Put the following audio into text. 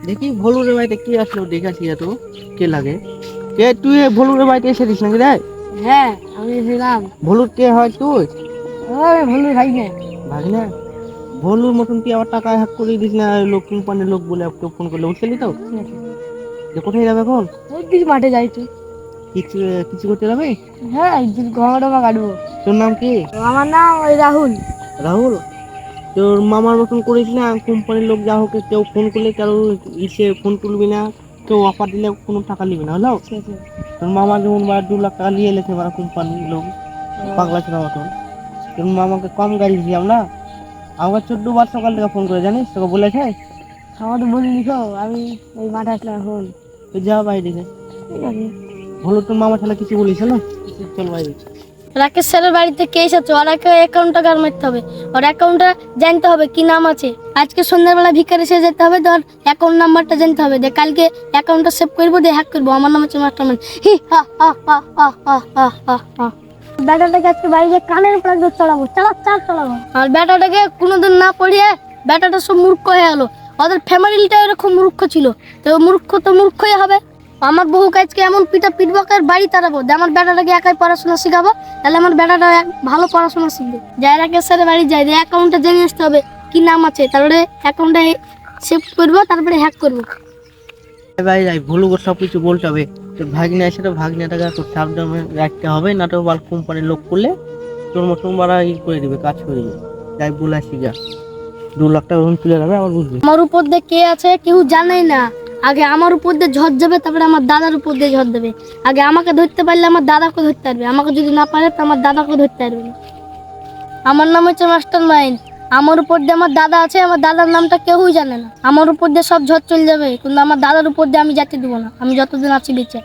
দেখি ভলুরের বাড়িতে কে আসলো দেখাছি এত কে লাগে কে তুই ভলুরের বাড়িতে এসেছিস নাকি রে? হ্যাঁ আমি এসেছিলাম। ভলুর কে হয় তুই? ওই ভুলু ভাই না। ভাগনা ভলুর মতন তুই আবার টাকা হ্যাক করে দিস না, লোক কোম্পানির লোক বলে কেউ ফোন করলে উঠলি তো? যে কোথায় যাবে এখন? ওই কিছু মাঠে যাই তুই। কিছু কিছু করতে যাবে? হ্যাঁ ঘমা টমা কাটবো। তোর নাম কি? আমার নাম ওই রাহুল। রাহুল? তোর মামার মতন করিস না, কোম্পানির লোক যা হোক কেউ ফোন করলে কারো ইসে ফোন তুলবি না, কেউ অফার দিলে কোনো টাকা নিবি না হলো। তোর মামা যেমন 2 লাখ টাকা নিয়ে এলেছে কোম্পানির লোক, পাগলা ছিল মতন। তোর মামাকে কম গাড়ি দিলাম না, আমাকে 14 বার সকাল থেকে ফোন করে জানিস, তোকে বলেছে? আমার তো বলিনি তো, আমি ওই মাঠে আসলাম এখন। তুই যা বাইরে যা। ঠিক আছে। হলো তোর মামা ছাড়া কিছু বলিস না, চল বাইরে। রাকেশ স্যারের বাড়িতে কে এসেছে, ওর অ্যাকাউন্টটা গার মারতে হবে, ওর অ্যাকাউন্টটা জানতে হবে কি নাম আছে। আজকে সন্ধ্যাবেলা ভিকার এসে যেতে হবে, তোর অ্যাকাউন্ট নাম্বারটা জানতে হবে, দিয়ে কালকে অ্যাকাউন্টটা সেভ করবো, দিয়ে হ্যাক করবো। আমার নাম হচ্ছে মাস্টারম্যান। হি হা হা হা হা হা হা হা হা। ব্যাটাটাকে আজকে বাইরে কানের উপর একদম চড়াবো, চালাবো। আর ব্যাটাটাকে কোনোদিন না পড়িয়ে ব্যাটাটা সব মূর্খ হয়ে গেলো। ওদের ফ্যামিলিটা এরকম মূর্খ ছিল, তো মূর্খ তো মূর্খই হবে। আমার বহু কাজকে এমন পিটবো আর বাড়ি তাড়াবো, আমার বেটাটাকে একাই পড়াশোনা শেখাবো, তাহলে আমার বেটাটা ভালো পড়াশোনা শিখবে। যাই রাকেশ স্যারের বাড়ি যাই, অ্যাকাউন্টটা জেনে আসতে হবে কি নাম আছে, তারপরে অ্যাকাউন্টটা সেভ করবো, তারপরে হ্যাক করবো। ভাই যাই ভুলু সব কিছু বলতে হবে। তোর ভাগ্নে এসে তো ভাগ্নেটাকে তোর সাবধানে রাখতে হবে, না তো বাল কোম্পানির লোক করলে তোর মতন বারা করে দিবে, কাজ করে দিবে। যাই বলে আসি যা, 2 লাখ টাকা লোন তুলে যাবে আবার বুঝবি। আমার উপর দিয়ে কে আছে কেউ জানেই না, আগে আমার উপর দিয়ে ঝড় যাবে, তারপরে আমার দাদার উপর দিয়ে ঝড় দেবে। আগে আমাকে ধরতে পারলে আমার দাদাকে ধরতে পারবে, আমাকে যদি না পারে তো আমার দাদাকে ধরতে পারবে না। আমার নাম হচ্ছে মাস্টার মাইন্ড। আমার উপর দিয়ে আমার দাদা আছে, আমার দাদার নামটা কেউই জানে না। আমার উপর দিয়ে সব ঝড় চলে যাবে, কিন্তু আমার দাদার উপর দিয়ে আমি যেতে দেবো না, আমি যতদিন আছি বেঁচে।